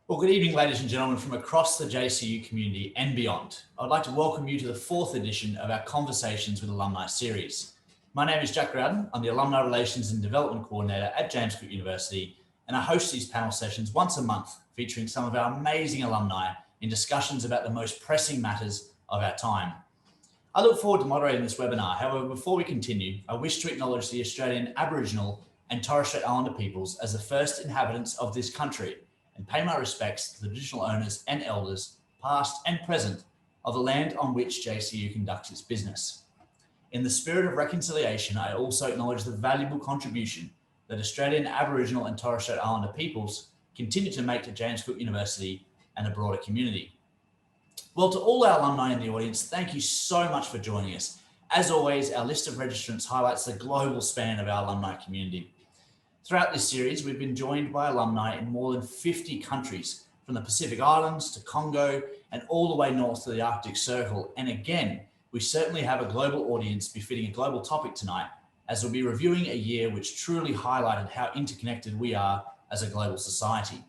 Well, good evening, ladies and gentlemen, from across the JCU community and beyond. I'd like to welcome you to the fourth edition of our Conversations with Alumni series. My name is Jack Rowden. I'm the Alumni Relations and Development Coordinator at James Cook University, and I host these panel sessions once a month featuring some of our amazing alumni in discussions about the most pressing matters of our time. I look forward to moderating this webinar. However, before we continue, I wish to acknowledge the Australian Aboriginal and Torres Strait Islander peoples as the first inhabitants of this country, and pay my respects to the traditional owners and elders, past and present, of the land on which JCU conducts its business. In the spirit of reconciliation, I also acknowledge the valuable contribution that Australian Aboriginal and Torres Strait Islander peoples continue to make to James Cook University and the broader community. Well, to all our alumni in the audience, thank you so much for joining us. As always, our list of registrants highlights the global span of our alumni community. Throughout this series, we've been joined by alumni in more than 50 countries, from the Pacific Islands to Congo and all the way north to the Arctic Circle. And again, we certainly have a global audience befitting a global topic tonight, as we'll be reviewing a year which truly highlighted how interconnected we are as a global society.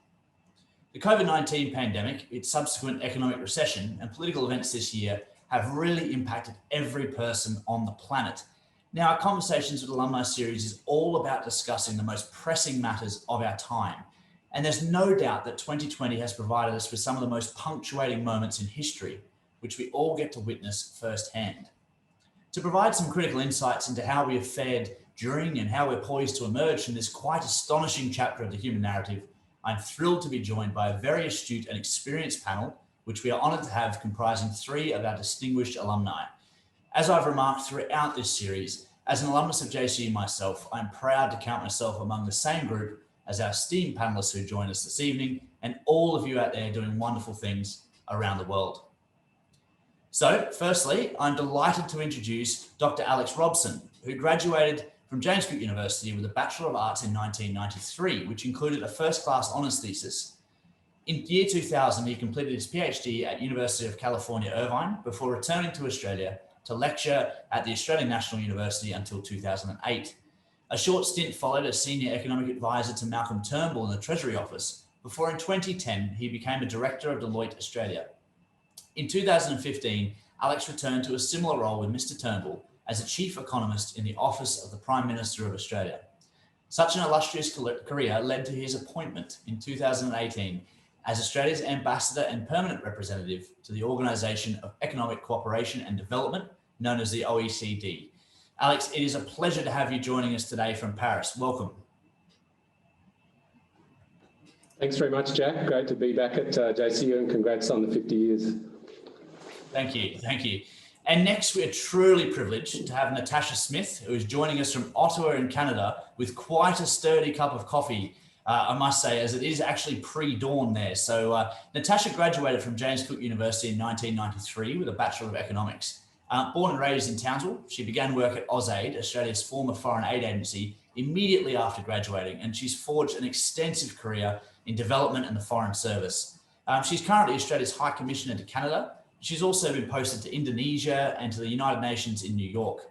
The COVID-19 pandemic, its subsequent economic recession, and political events this year have really impacted every person on the planet. Now, our Conversations with Alumni series is all about discussing the most pressing matters of our time. And there's no doubt that 2020 has provided us with some of the most punctuating moments in history, which we all get to witness firsthand. To provide some critical insights into how we have fared during and how we're poised to emerge from this quite astonishing chapter of the human narrative, I'm thrilled to be joined by a very astute and experienced panel, which we are honoured to have comprising three of our distinguished alumni. As I've remarked throughout this series, as an alumnus of JCU myself, I'm proud to count myself among the same group as our esteemed panelists who join us this evening, and all of you out there doing wonderful things around the world. So, firstly, I'm delighted to introduce Dr. Alex Robson, who graduated from James Cook University with a Bachelor of Arts in 1993, which included a first-class honours thesis. In year 2000, he completed his PhD at University of California, Irvine, before returning to Australia to lecture at the Australian National University until 2008. A short stint followed as Senior Economic Advisor to Malcolm Turnbull in the Treasury Office, before in 2010, he became a Director of Deloitte Australia. In 2015, Alex returned to a similar role with Mr. Turnbull as a Chief Economist in the Office of the Prime Minister of Australia. Such an illustrious career led to his appointment in 2018 as Australia's Ambassador and Permanent Representative to the Organisation of Economic Cooperation and Development, known as the OECD. Alex, it is a pleasure to have you joining us today from Paris. Welcome. Thanks very much, Jack. Great to be back at JCU, and congrats on the 50 years. Thank you. And next, we're truly privileged to have Natasha Smith, who is joining us from Ottawa in Canada with quite a sturdy cup of coffee, I must say, as it is actually pre-dawn there. So Natasha graduated from James Cook University in 1993 with a Bachelor of Economics. Born and raised in Townsville, she began work at AusAid, Australia's former foreign aid agency, immediately after graduating, and she's forged an extensive career in development and the Foreign Service. She's currently Australia's High Commissioner to Canada. She's also been posted to Indonesia and to the United Nations in New York.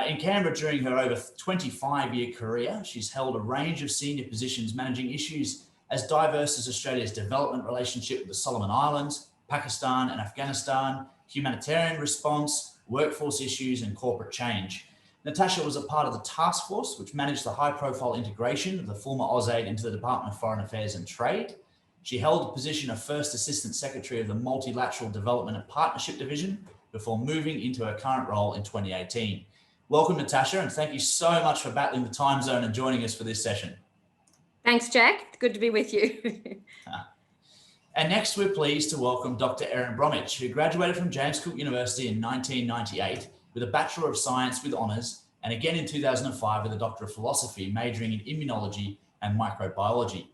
In Canberra, during her over 25-year career, she's held a range of senior positions managing issues as diverse as Australia's development relationship with the Solomon Islands, Pakistan and Afghanistan, humanitarian response, workforce issues, and corporate change. Natasha was a part of the task force which managed the high-profile integration of the former AusAid into the Department of Foreign Affairs and Trade. She held the position of First Assistant Secretary of the Multilateral Development and Partnership Division before moving into her current role in 2018. Welcome, Natasha, and thank you so much for battling the time zone and joining us for this session. Thanks, Jack. Good to be with you. And next, we're pleased to welcome Dr. Erin Bromwich, who graduated from James Cook University in 1998 with a Bachelor of Science with honours, and again in 2005 with a Doctor of Philosophy, majoring in immunology and microbiology.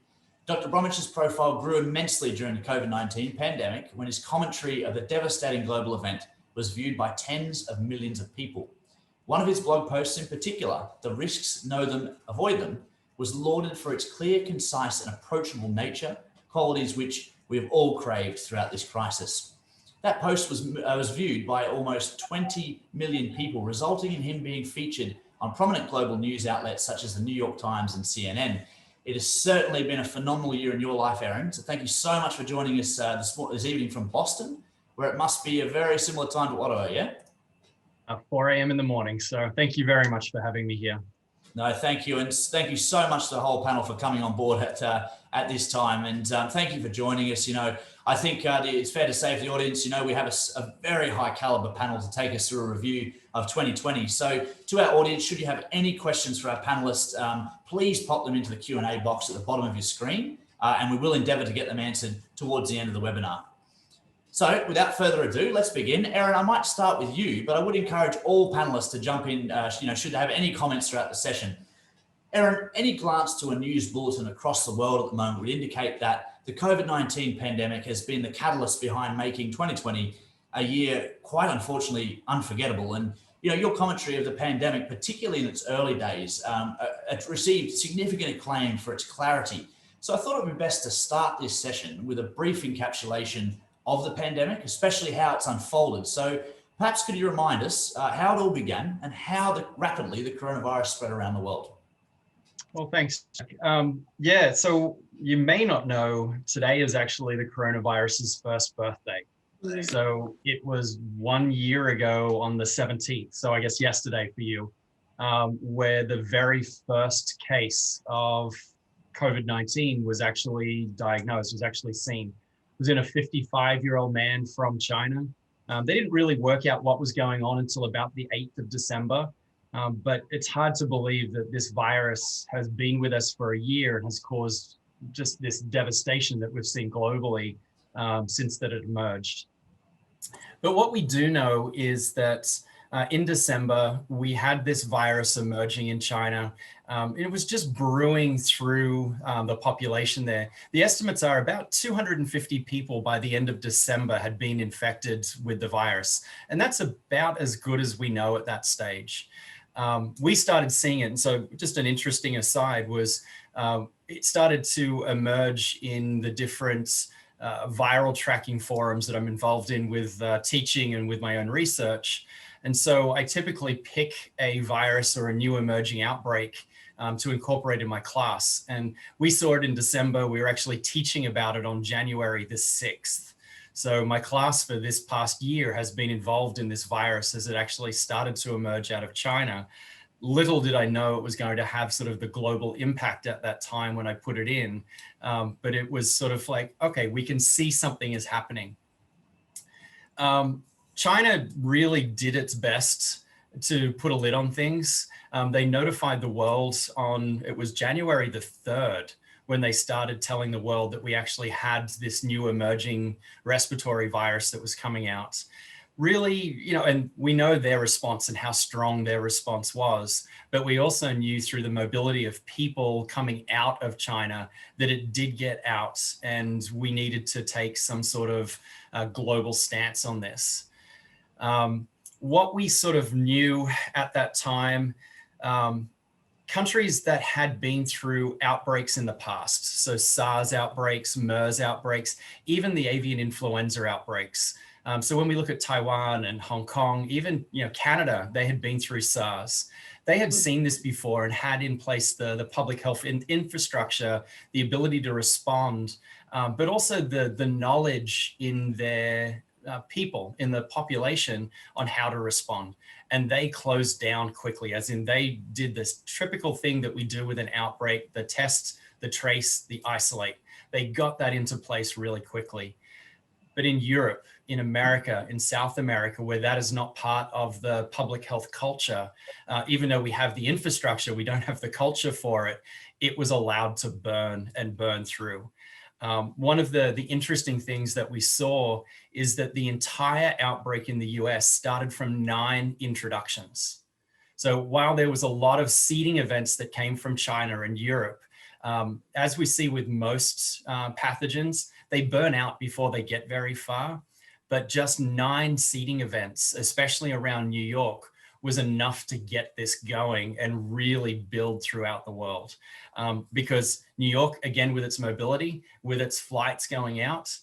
Dr. Bromwich's profile grew immensely during the COVID-19 pandemic, when his commentary of the devastating global event was viewed by tens of millions of people. One of his blog posts in particular, "The Risks, Know Them, Avoid Them," was lauded for its clear, concise and approachable nature, qualities which we have all craved throughout this crisis. That post was viewed by almost 20 million people, resulting in him being featured on prominent global news outlets such as the New York Times and CNN. It has certainly been a phenomenal year in your life, Erin. So thank you so much for joining us this evening from Boston, where it must be a very similar time to Ottawa, yeah? 4 a.m. in the morning. So thank you very much for having me here. No, thank you. And thank you so much to the whole panel for coming on board at this time. And thank you for joining us. I think it's fair to say for the audience, we have a very high caliber panel to take us through a review of 2020. So to our audience, should you have any questions for our panelists, please pop them into the Q&A box at the bottom of your screen, and we will endeavor to get them answered towards the end of the webinar. So without further ado, let's begin. Erin, I might start with you, but I would encourage all panelists to jump in, should they have any comments throughout the session. Erin, any glance to a news bulletin across the world at the moment would indicate that the COVID-19 pandemic has been the catalyst behind making 2020 a year quite unfortunately unforgettable. And your commentary of the pandemic, particularly in its early days, it received significant acclaim for its clarity. So I thought it would be best to start this session with a brief encapsulation of the pandemic, especially how it's unfolded. So perhaps could you remind us how it all began and how rapidly the coronavirus spread around the world? Well, thanks. Yeah, so you may not know, today is actually the coronavirus's first birthday. So it was 1 year ago on the 17th, so I guess yesterday for you, where the very first case of COVID-19 was actually diagnosed, was actually seen. It was in a 55-year-old man from China. They didn't really work out what was going on until about the 8th of December. But it's hard to believe that this virus has been with us for a year and has caused just this devastation that we've seen globally since that it emerged. But what we do know is that in December, we had this virus emerging in China. It was just brewing through the population there. The estimates are about 250 people by the end of December had been infected with the virus. And that's about as good as we know at that stage. We started seeing it. And so just an interesting aside was it started to emerge in the different viral tracking forums that I'm involved in with teaching and with my own research. And so I typically pick a virus or a new emerging outbreak to incorporate in my class. And we saw it in December. We were actually teaching about it on January the 6th. So my class for this past year has been involved in this virus as it actually started to emerge out of China. Little did I know it was going to have sort of the global impact at that time when I put it in. But it was sort of like, okay, we can see something is happening. China really did its best to put a lid on things. They notified the world on, it was January the 3rd, when they started telling the world that we actually had this new emerging respiratory virus that was coming out. Really, and we know their response and how strong their response was, but we also knew through the mobility of people coming out of China that it did get out, and we needed to take some sort of global stance on this. What we sort of knew at that time, countries that had been through outbreaks in the past, so SARS outbreaks, MERS outbreaks, even the avian influenza outbreaks. So when we look at Taiwan and Hong Kong, even Canada, they had been through SARS. They had seen this before and had in place the public health infrastructure, the ability to respond, but also the knowledge in their people, in the population, on how to respond. And they closed down quickly, as in they did this typical thing that we do with an outbreak: the test, the trace, the isolate. They got that into place really quickly. But in Europe, in America, in South America, where that is not part of the public health culture, even though we have the infrastructure, we don't have the culture for it, it was allowed to burn and burn through. One of the interesting things that we saw is that the entire outbreak in the US started from 9 introductions. So while there was a lot of seeding events that came from China and Europe, as we see with most pathogens, they burn out before they get very far. But just 9 seeding events, especially around New York, was enough to get this going and really build throughout the world. Because New York, again, with its mobility, with its flights going out,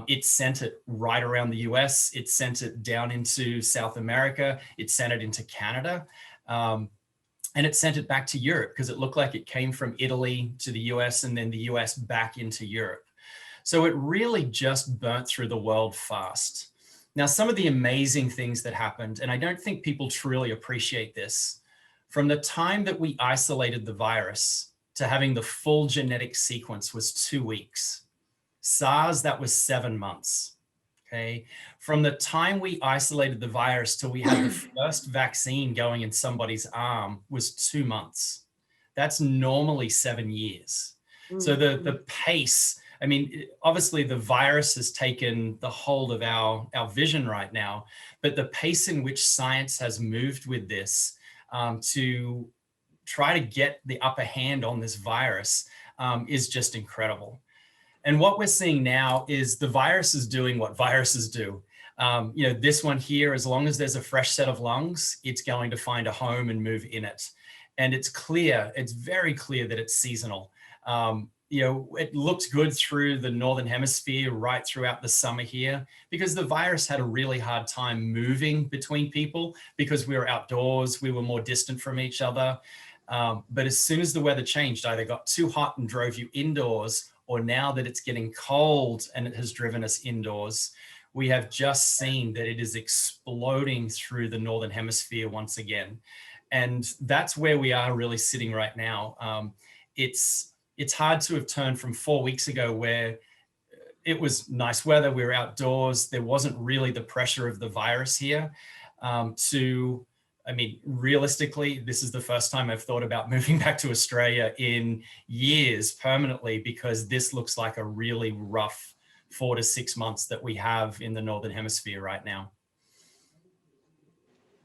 it sent it right around the US, it sent it down into South America, it sent it into Canada. and it sent it back to Europe because it looked like it came from Italy to the US and then the US back into Europe. So it really just burnt through the world fast. Now, some of the amazing things that happened, and I don't think people truly appreciate this, from the time that we isolated the virus to having the full genetic sequence was 2 weeks. SARS, that was 7 months. Okay. From the time we isolated the virus till we had the first vaccine going in somebody's arm was 2 months. That's normally 7 years. So the pace, I mean, obviously the virus has taken the hold of our vision right now, but the pace in which science has moved with this to try to get the upper hand on this virus is just incredible. And what we're seeing now is the virus is doing what viruses do. You know, this one here, as long as there's a fresh set of lungs, it's going to find a home and move in it. And it's clear, it's very clear that it's seasonal. You know, it looks good through the Northern Hemisphere right throughout the summer here because the virus had a really hard time moving between people because we were outdoors, we were more distant from each other. But as soon as the weather changed, either got too hot and drove you indoors, or now that it's getting cold and it has driven us indoors, we have just seen that it is exploding through the Northern Hemisphere once again. And that's where we are really sitting right now. It's hard to have turned from 4 weeks ago where it was nice weather, we were outdoors, there wasn't really the pressure of the virus here, to, I mean, realistically, this is the first time I've thought about moving back to Australia in years permanently, because this looks like a really rough 4 to 6 months that we have in the Northern Hemisphere right now.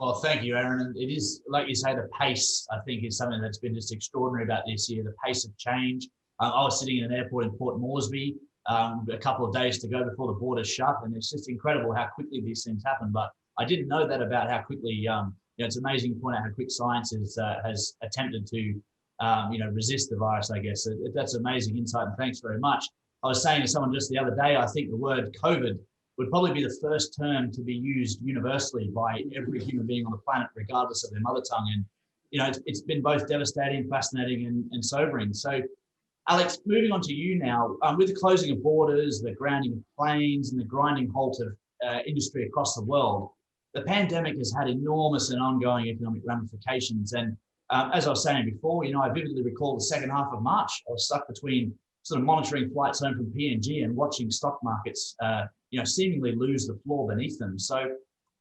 Well, thank you, Aaron. And it is, like you say, the pace, I think, is something that's been just extraordinary about this year, the pace of change. I was sitting in an airport in Port Moresby a couple of days to go before the borders shut, and it's just incredible how quickly these things happen. But I didn't know that about how quickly, you know, it's amazing to point out how quick science has attempted to, you know, resist the virus, I guess. That's amazing insight, and thanks very much. I was saying to someone just the other day, I think the word COVID would probably be the first term to be used universally by every human being on the planet, regardless of their mother tongue. And, you know, it's been both devastating, fascinating, and sobering. So, Alex, moving on to you now, with the closing of borders, the grounding of planes, and the grinding halt of industry across the world, the pandemic has had enormous and ongoing economic ramifications. And as I was saying before, you know, I vividly recall the second half of March. I was stuck between sort of monitoring flights home from PNG and watching stock markets, you know, seemingly lose the floor beneath them. So,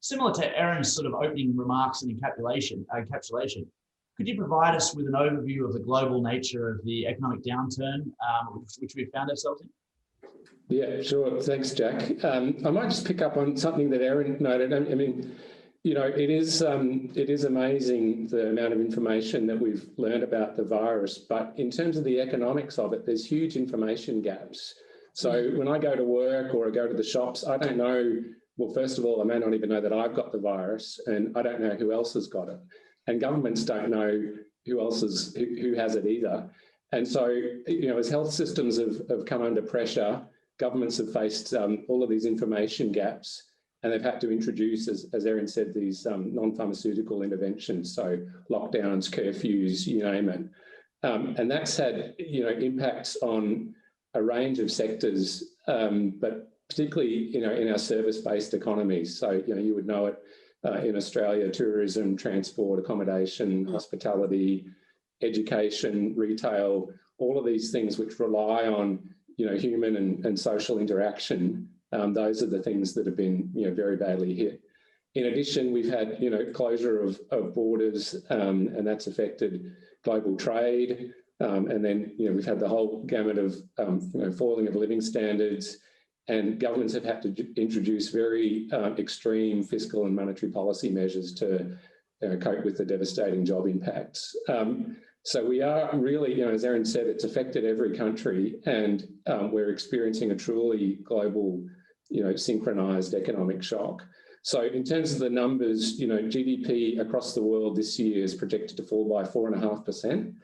similar to Aaron's sort of opening remarks and encapsulation, could you provide us with an overview of the global nature of the economic downturn which we found ourselves in? Yeah, sure. Thanks, Jack. I might just pick up on something that Aaron noted. I mean, you know, it is amazing the amount of information that we've learned about the virus, but in terms of the economics of it, there's huge information gaps. So when I go to work or I go to the shops, I don't know, well, first of all, I may not even know that I've got the virus, and I don't know who else has got it. And governments don't know who has it either. And so, you know, as health systems have come under pressure, governments have faced all of these information gaps, and they've had to introduce, as Aaron said, these non-pharmaceutical interventions, so lockdowns, curfews, you name it. And that's had, you know, impacts on a range of sectors, but particularly, you know, in our service-based economies. So, you know, you would know it in Australia: tourism, transport, accommodation, hospitality, education, retail, all of these things which rely on, you know, human and social interaction. Those are the things that have been, you know, very badly hit. In addition, we've had, you know, closure of borders, and that's affected global trade. And then, you know, we've had the whole gamut of, you know, falling of living standards, and governments have had to introduce very extreme fiscal and monetary policy measures to cope with the devastating job impacts. So we are really, you know, as Aaron said, it's affected every country, and we're experiencing a truly global, you know, synchronized economic shock. So in terms of the numbers, you know, GDP across the world this year is projected to fall by 4.5%.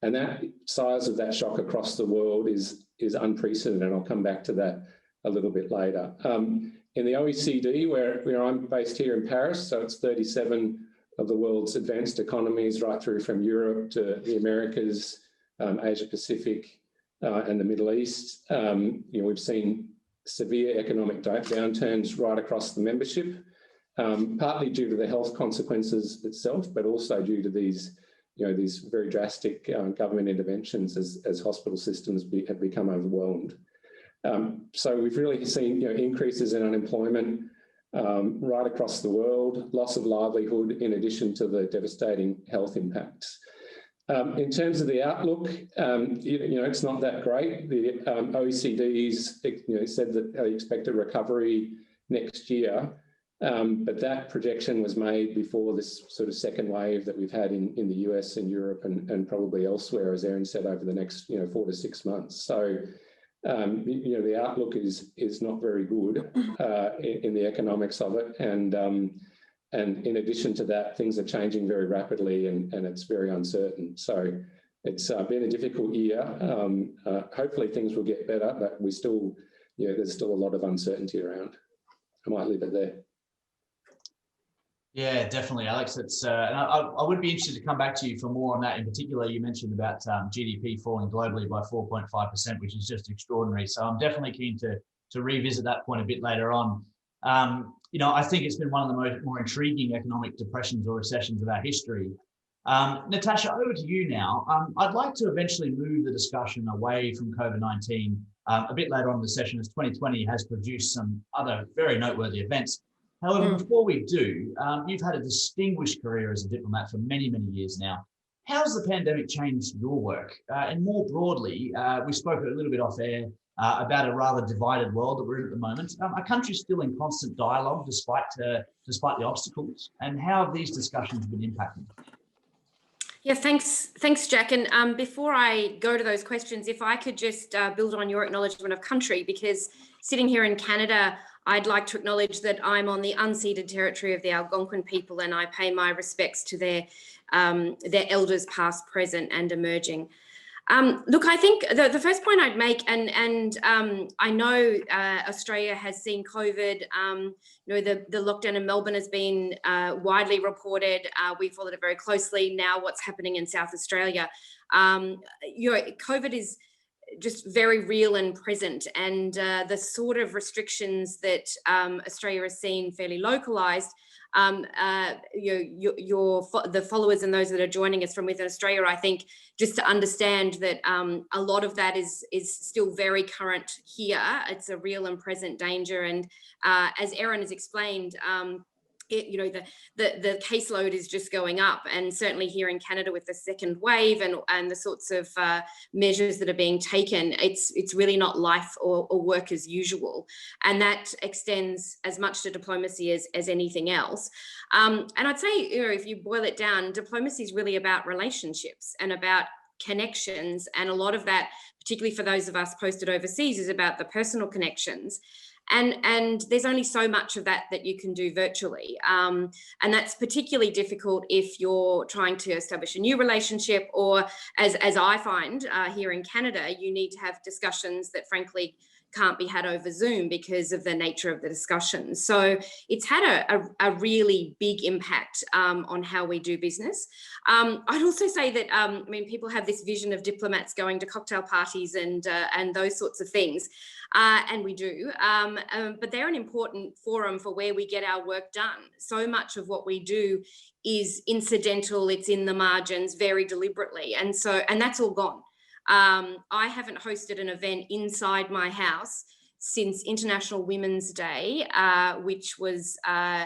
And that size of that shock across the world is unprecedented, and I'll come back to that a little bit later. In the OECD, where I'm based here in Paris, so it's 37 the world's advanced economies, right through from Europe to the Americas, Asia Pacific, and the Middle East. We've seen severe economic downturns right across the membership, partly due to the health consequences itself, but also due to these very drastic government interventions as hospital systems have become overwhelmed. So we've really seen increases in unemployment right across the world, loss of livelihood, in addition to the devastating health impacts. In terms of the outlook, it's not that great. The OECD's said that they expect a recovery next year, but that projection was made before this sort of second wave that we've had in the US and Europe and probably elsewhere, as Erin said, over the next 4 to 6 months. So the outlook is not very good in the economics of it, and in addition to that, things are changing very rapidly, and it's very uncertain. So it's been a difficult year. Hopefully things will get better, but there's still a lot of uncertainty around. I might leave it there. Yeah, definitely, Alex. It's and I would be interested to come back to you for more on that. In particular, you mentioned about GDP falling globally by 4.5%, which is just extraordinary. So I'm definitely keen to revisit that point a bit later on. I think it's been one of the more intriguing economic depressions or recessions of our history. Natasha, over to you now. I'd like to eventually move the discussion away from COVID-19 a bit later on in the session, as 2020 has produced some other very noteworthy events. However, before we do, you've had a distinguished career as a diplomat for many, many years now. How's the pandemic changed your work? And more broadly, we spoke a little bit off air about a rather divided world that we're in at the moment. Our country's still in constant dialogue despite the obstacles. And how have these discussions been impacted? Yeah, thanks, Jack. And before I go to those questions, if I could just build on your acknowledgement of country, because sitting here in Canada, I'd like to acknowledge that I'm on the unceded territory of the Algonquin people, and I pay my respects to their elders past, present, and emerging. Look, I think the first point I'd make, and I know Australia has seen COVID. The lockdown in Melbourne has been widely reported. We followed it very closely. Now, what's happening in South Australia? COVID is just very real and present, and the sort of restrictions that Australia has seen fairly localized. The followers and those that are joining us from within Australia, I think, just to understand that a lot of that is still very current here. It's a real and present danger, and as Erin has explained, the caseload is just going up, and certainly here in Canada with the second wave and the sorts of measures that are being taken, it's really not life or work as usual, and that extends as much to diplomacy as anything else. And I'd say, if you boil it down, diplomacy is really about relationships and about connections, and a lot of that, particularly for those of us posted overseas, is about the personal connections. And there's only so much of that you can do virtually. And that's particularly difficult if you're trying to establish a new relationship, or as I find here in Canada, you need to have discussions that frankly can't be had over Zoom because of the nature of the discussion. So it's had a really big impact on how we do business. I'd also say that, people have this vision of diplomats going to cocktail parties and those sorts of things. And we do, but they're an important forum for where we get our work done. So much of what we do is incidental, it's in the margins very deliberately. And that's all gone. I haven't hosted an event inside my house since International Women's Day, which was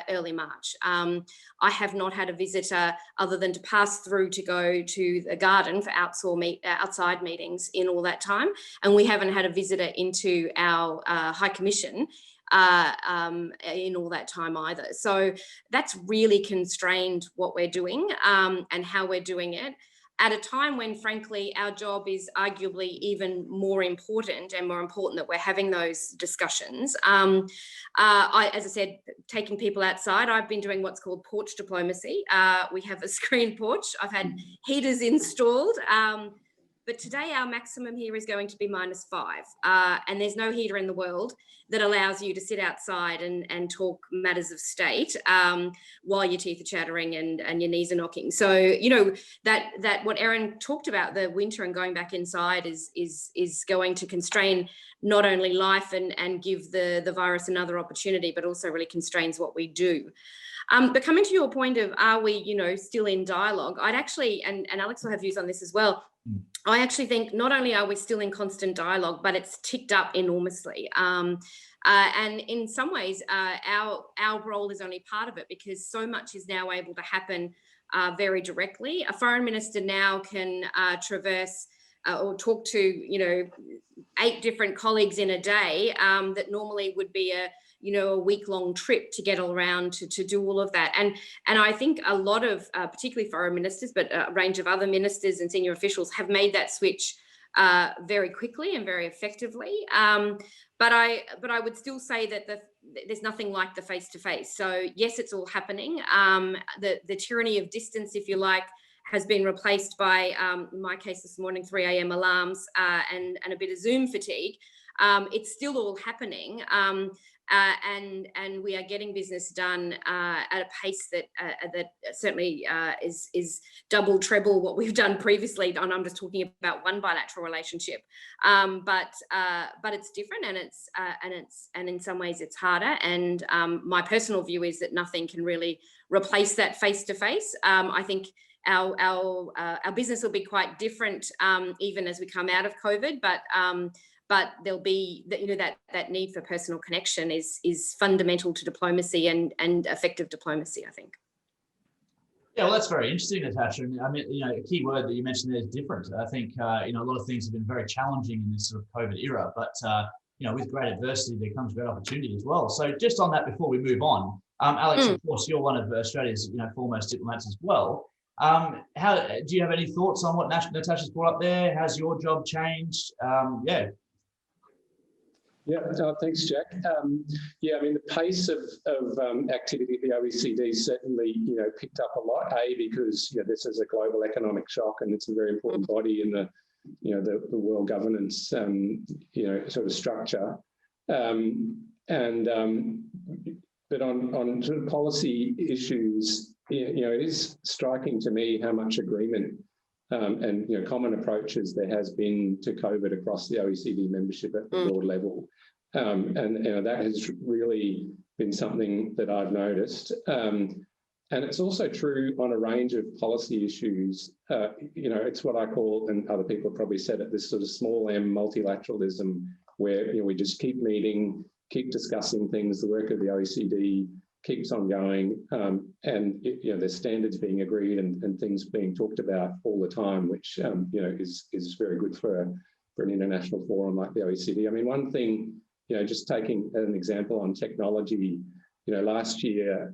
early March. I have not had a visitor other than to pass through to go to the garden for outside meetings in all that time. And we haven't had a visitor into our High Commission in all that time either. So that's really constrained what we're doing and how we're doing it, at a time when, frankly, our job is arguably even more important, and more important that we're having those discussions. As I said, taking people outside, I've been doing what's called porch diplomacy. We have a screen porch. I've had heaters installed. But today our maximum here is going to be -5. And there's no heater in the world that allows you to sit outside and talk matters of state while your teeth are chattering and your knees are knocking. So, you know, that what Erin talked about, the winter and going back inside is going to constrain not only life and give the virus another opportunity, but also really constrains what we do. But coming to your point of, are we, you know, still in dialogue? I'd actually, and Alex will have views on this as well. I actually think not only are we still in constant dialogue, but it's ticked up enormously. And in some ways, our role is only part of it, because so much is now able to happen very directly. A foreign minister now can traverse or talk to, you know, 8 different colleagues in a day that normally would be a week-long trip to get all around to do all of that. And I think a lot of, particularly foreign ministers, but a range of other ministers and senior officials have made that switch very quickly and very effectively. But I would still say that there's nothing like the face-to-face. So yes, it's all happening. The tyranny of distance, if you like, has been replaced by, in my case this morning, 3 a.m. alarms and a bit of Zoom fatigue. It's still all happening. And we are getting business done at a pace that certainly is double, treble what we've done previously. And I'm just talking about one bilateral relationship, but it's different, and in some ways it's harder. And my personal view is that nothing can really replace that face to face. I think our business will be quite different even as we come out of COVID, but there'll be that need for personal connection is fundamental to diplomacy and effective diplomacy, I think. Yeah, well, that's very interesting, Natasha. I mean, a key word that you mentioned there is different. I think a lot of things have been very challenging in this sort of COVID era, but with great adversity there comes great opportunity as well. So just on that, before we move on, Alex, of course, you're one of Australia's foremost diplomats as well. How do you have any thoughts on what Natasha's brought up there? Has your job changed? Yeah, thanks, Jack. I mean, the pace of activity at the OECD certainly, picked up a lot. Because this is a global economic shock, and it's a very important body in the world governance, sort of structure. But on sort of policy issues, it is striking to me how much agreement and common approaches there has been to COVID across the OECD membership at the broad level, and that has really been something that I've noticed. And it's also true on a range of policy issues. It's what I call, and other people have probably said it, this sort of small m multilateralism, where we just keep meeting, keep discussing things. The work of the OECD keeps on going, and there's standards being agreed and things being talked about all the time, which is very good for an international forum like the OECD. I mean, one thing, just taking an example on technology, last year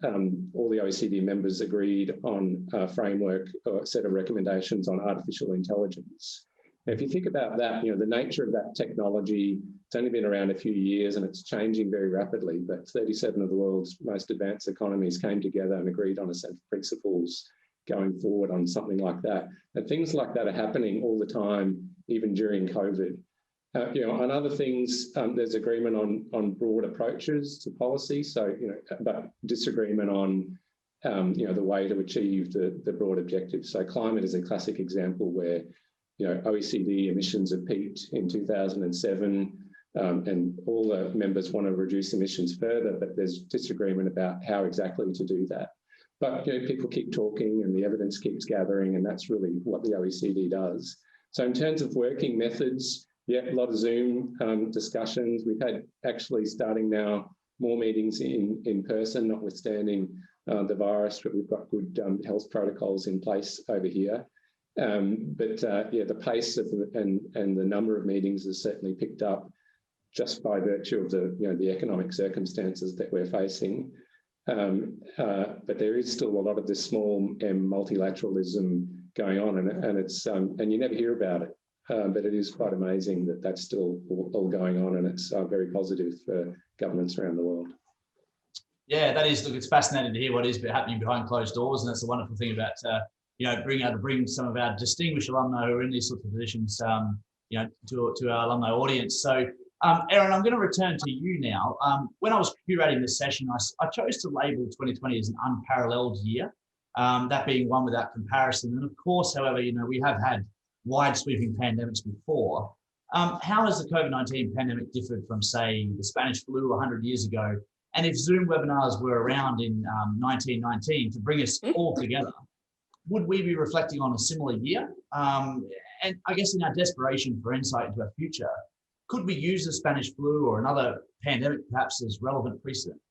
all the OECD members agreed on a framework or a set of recommendations on artificial intelligence. Now, if you think about that, the nature of that technology, it's only been around a few years and it's changing very rapidly, but 37 of the world's most advanced economies came together and agreed on a set of principles going forward on something like that. And things like that are happening all the time, even during COVID. On other things, there's agreement on broad approaches to policy, so, but disagreement on, the way to achieve the broad objectives. So climate is a classic example where, OECD emissions have peaked in 2007, and all the members want to reduce emissions further, but there's disagreement about how exactly to do that. But people keep talking and the evidence keeps gathering, and that's really what the OECD does. So in terms of working methods, a lot of Zoom discussions. We've had actually starting now more meetings in person, notwithstanding the virus, but we've got good health protocols in place over here. The pace of and the number of meetings has certainly picked up, just by virtue of the economic circumstances that we're facing. But there is still a lot of this small m multilateralism going on, and it's and you never hear about it, but it is quite amazing that that's still all going on, and it's very positive for governments around the world. Yeah, that is. Look, it's fascinating to hear what is happening behind closed doors, and that's the wonderful thing about bring some of our distinguished alumni who are in these sorts of positions, to our alumni audience. So, Erin, I'm going to return to you now. When I was curating this session, I chose to label 2020 as an unparalleled year, that being one without comparison. And of course, however, we have had wide sweeping pandemics before. How has the COVID-19 pandemic differed from, say, the Spanish flu 100 years ago? And if Zoom webinars were around in 1919 to bring us all together, would we be reflecting on a similar year? And I guess in our desperation for insight into our future, could we use the Spanish flu or another pandemic perhaps as relevant precedent?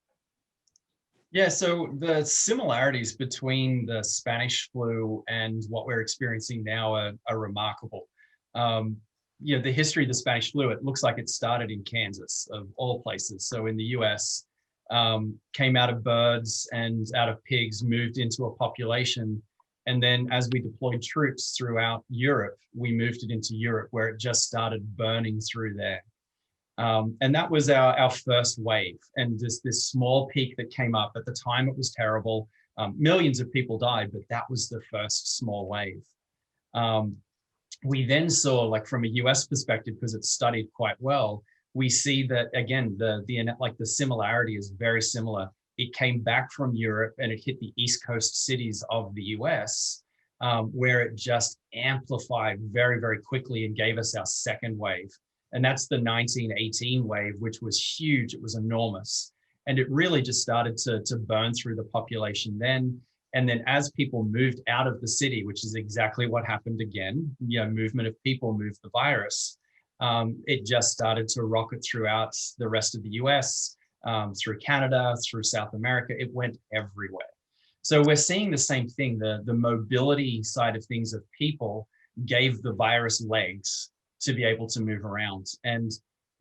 Yeah, so the similarities between the Spanish flu and what we're experiencing now are remarkable. The history of the Spanish flu, it looks like it started in Kansas, of all places. So in the US, came out of birds and out of pigs, moved into a population. And then as we deployed troops throughout Europe, we moved it into Europe, where it just started burning through there. And that was our first wave. And this small peak that came up, at the time it was terrible. Millions of people died, but that was the first small wave. We then saw, like from a US perspective, because it's studied quite well, we see that again, the similarity is very similar. It came back from Europe and it hit the East Coast cities of the US, where it just amplified very, very quickly and gave us our second wave. And that's the 1918 wave, which was huge. It was enormous. And it really just started to burn through the population then. And then as people moved out of the city, which is exactly what happened again, movement of people moved the virus. It just started to rocket throughout the rest of the US, through Canada, through South America. It went everywhere. So we're seeing the same thing. The mobility side of things of people gave the virus legs to be able to move around. And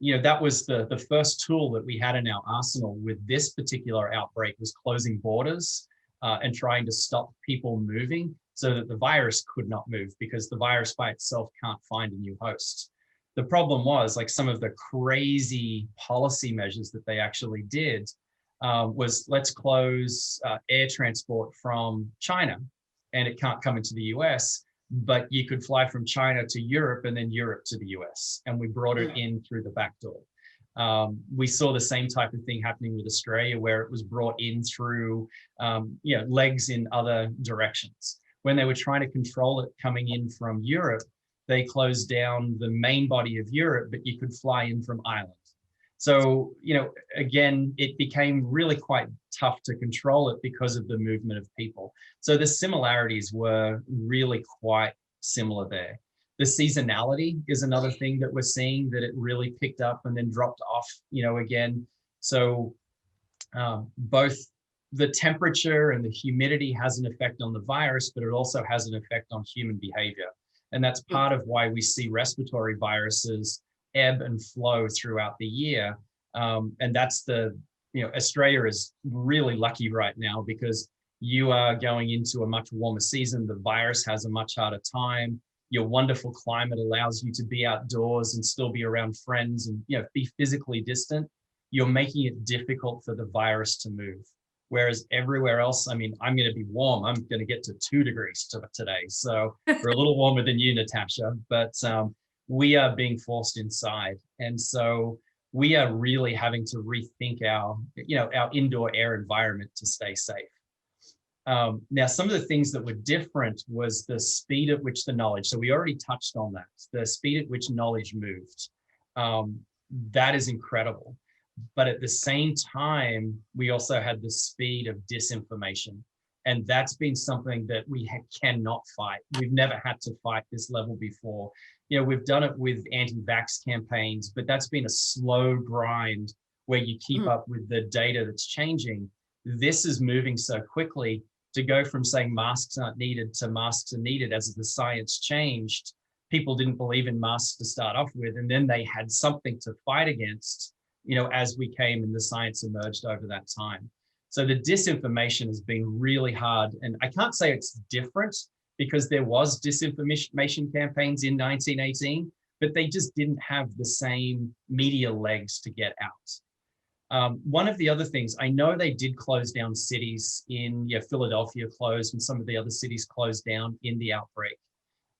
that was the first tool that we had in our arsenal with this particular outbreak, was closing borders and trying to stop people moving so that the virus could not move, because the virus by itself can't find a new host. The problem was, like, some of the crazy policy measures that they actually did was, let's close air transport from China, and it can't come into the US, but you could fly from China to Europe and then Europe to the US. And we brought it in through the back door. We saw the same type of thing happening with Australia, where it was brought in through legs in other directions. When they were trying to control it coming in from Europe, they closed down the main body of Europe, but you could fly in from Ireland. So, again, it became really quite tough to control it because of the movement of people. So the similarities were really quite similar there. The seasonality is another thing that we're seeing, that it really picked up and then dropped off, again. So both the temperature and the humidity has an effect on the virus, but it also has an effect on human behavior. And that's part of why we see respiratory viruses ebb and flow throughout the year. And that's Australia is really lucky right now, because you are going into a much warmer season. The virus has a much harder time. Your wonderful climate allows you to be outdoors and still be around friends and be physically distant. You're making it difficult for the virus to move. Whereas everywhere else, I'm going to be warm. I'm going to get to 2 degrees today. So we're a little warmer than you, Natasha, but we are being forced inside. And so we are really having to rethink our indoor air environment to stay safe. Now, some of the things that were different was the speed at which the knowledge, so we already touched on that, the speed at which knowledge moved. That is incredible. But at the same time, we also had the speed of disinformation. And that's been something that we cannot fight. We've never had to fight this level before. We've done it with anti-vax campaigns, but that's been a slow grind where you keep up with the data that's changing. This is moving so quickly. To go from saying masks aren't needed to masks are needed as the science changed. People didn't believe in masks to start off with, and then they had something to fight against, as we came and the science emerged over that time. So the disinformation has been really hard. And I can't say it's different, because there was disinformation campaigns in 1918, but they just didn't have the same media legs to get out. One of the other things, I know they did close down cities Philadelphia closed and some of the other cities closed down in the outbreak.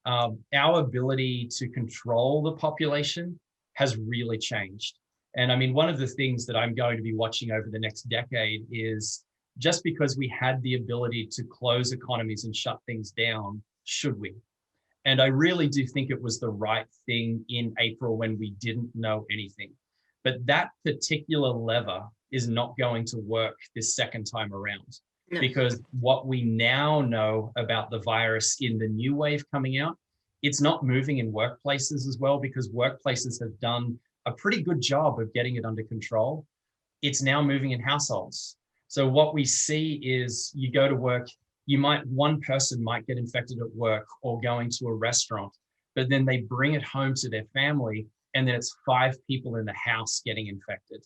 Our ability to control the population has really changed. And I mean, one of the things that I'm going to be watching over the next decade is just because we had the ability to close economies and shut things down, should we? And I really do think it was the right thing in April when we didn't know anything. But that particular lever is not going to work this second time around. No. Because what we now know about the virus in the new wave coming out, it's not moving in workplaces as well, because workplaces have done a pretty good job of getting it under control. It's now moving in households. So what we see is you go to work, one person might get infected at work or going to a restaurant, but then they bring it home to their family, and then it's 5 people in the house getting infected.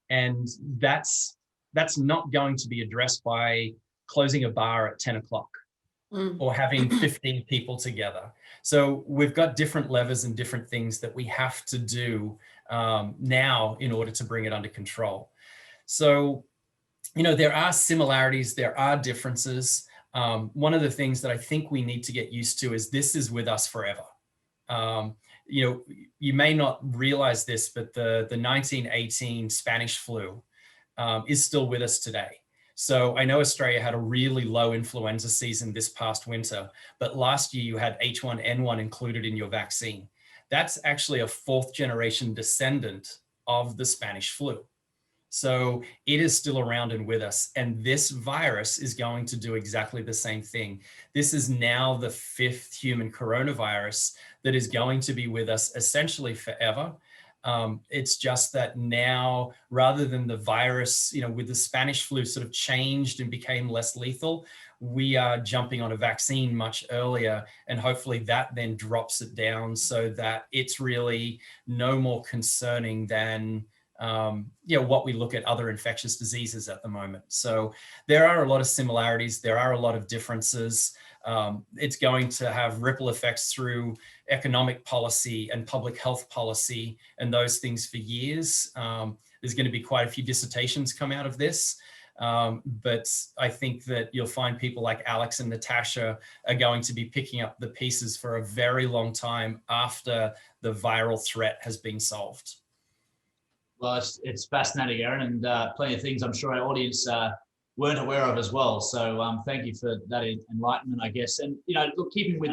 And that's not going to be addressed by closing a bar at 10 o'clock or having 15 people together. So we've got different levers and different things that we have to do now in order to bring it under control. So, there are similarities, there are differences. One of the things that I think we need to get used to is this is with us forever. You may not realize this, but the 1918 Spanish flu is still with us today. So I know Australia had a really low influenza season this past winter, but last year you had H1N1 included in your vaccine. That's actually a 4th generation descendant of the Spanish flu. So it is still around and with us. And this virus is going to do exactly the same thing. This is now the 5th human coronavirus that is going to be with us essentially forever. It's just that now, rather than the virus, with the Spanish flu sort of changed and became less lethal, we are jumping on a vaccine much earlier, and hopefully that then drops it down so that it's really no more concerning than what we look at other infectious diseases at the moment. So there are a lot of similarities. There are a lot of differences. It's going to have ripple effects through economic policy and public health policy and those things for years. There's going to be quite a few dissertations come out of this. But I think that you'll find people like Alex and Natasha are going to be picking up the pieces for a very long time after the viral threat has been solved. Well, it's fascinating, Aaron, and plenty of things I'm sure our audience weren't aware of as well. So thank you for that enlightenment, I guess. And, look, keeping with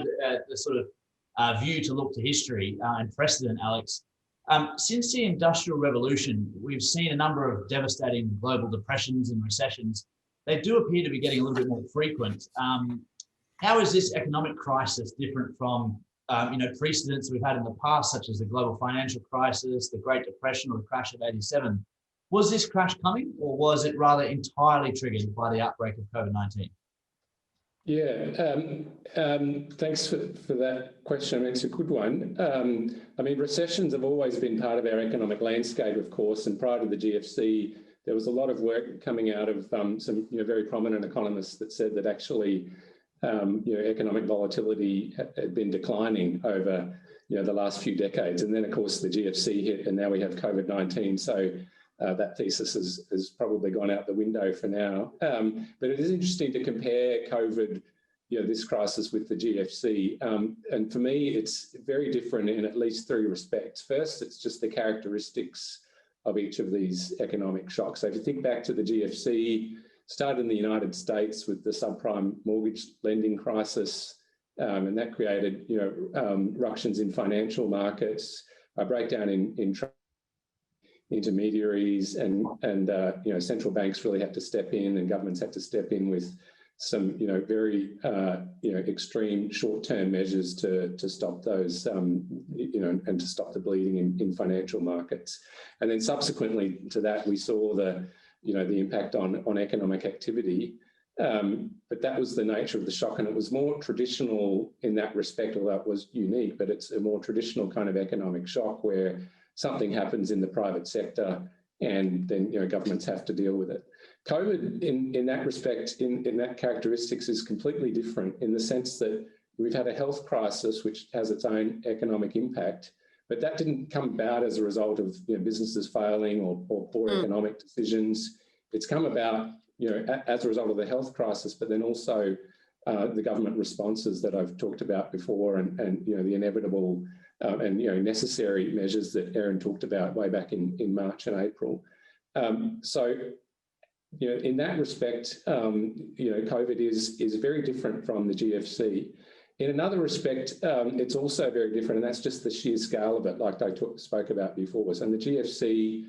the sort of view to look to history and precedent, Alex, since the Industrial Revolution, we've seen a number of devastating global depressions and recessions. They do appear to be getting a little bit more frequent. How is this economic crisis different from precedents we've had in the past, such as the global financial crisis, the Great Depression, or the crash of '87? Was this crash coming, or was it rather entirely triggered by the outbreak of COVID-19? Yeah, thanks for that question. I mean, it's a good one. Recessions have always been part of our economic landscape, of course, and prior to the GFC, there was a lot of work coming out of some very prominent economists that said that actually economic volatility had been declining over the last few decades. And then, of course, the GFC hit, and now we have COVID-19. So that thesis has probably gone out the window for now. But it is interesting to compare COVID, this crisis, with the GFC. And for me, it's very different in at least 3 respects. First, it's just the characteristics of each of these economic shocks. So if you think back to the GFC, started in the United States with the subprime mortgage lending crisis, and that created, ructions in financial markets, a breakdown in intermediaries, and central banks really had to step in, and governments had to step in with some, very, extreme short-term measures to stop those, and to stop the bleeding in financial markets. And then subsequently to that, we saw the impact on economic activity. But that was the nature of the shock, and it was more traditional in that respect, although it was unique, but it's a more traditional kind of economic shock where something happens in the private sector and then governments have to deal with it. COVID in that respect, in that characteristics, is completely different in the sense that we've had a health crisis which has its own economic impact, But that didn't come about as a result of businesses failing or poor economic decisions. It's come about as a result of the health crisis, but then also the government responses that I've talked about before, and the inevitable and necessary measures that Erin talked about way back in March and April. So in that respect, COVID is very different from the GFC. In another respect, it's also very different, and that's just the sheer scale of it, like I spoke about before. So in the GFC,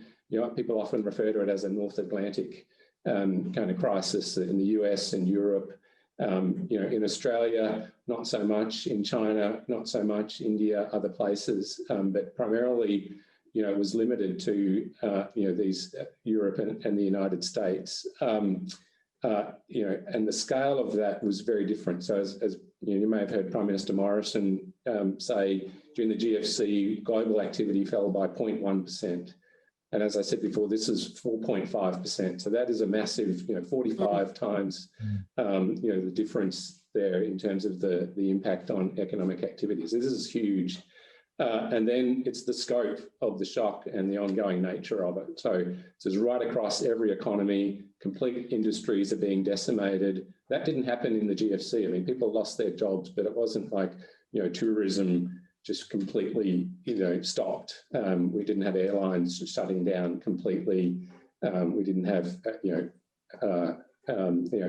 people often refer to it as a North Atlantic kind of crisis in the US and Europe. In Australia, not so much. In China, not so much. India, other places, but primarily, it was limited to these Europe and the United States. And the scale of that was very different. So as you may have heard Prime Minister Morrison say, during the GFC, global activity fell by 0.1%. And as I said before, this is 4.5%. So that is a massive, 45 times, the difference there in terms of the impact on economic activities. This is huge. And then it's the scope of the shock and the ongoing nature of it. So it's right across every economy, complete industries are being decimated. That didn't happen in the GFC. I mean, people lost their jobs, but it wasn't like, tourism just completely, stopped. We didn't have airlines shutting down completely. We didn't have,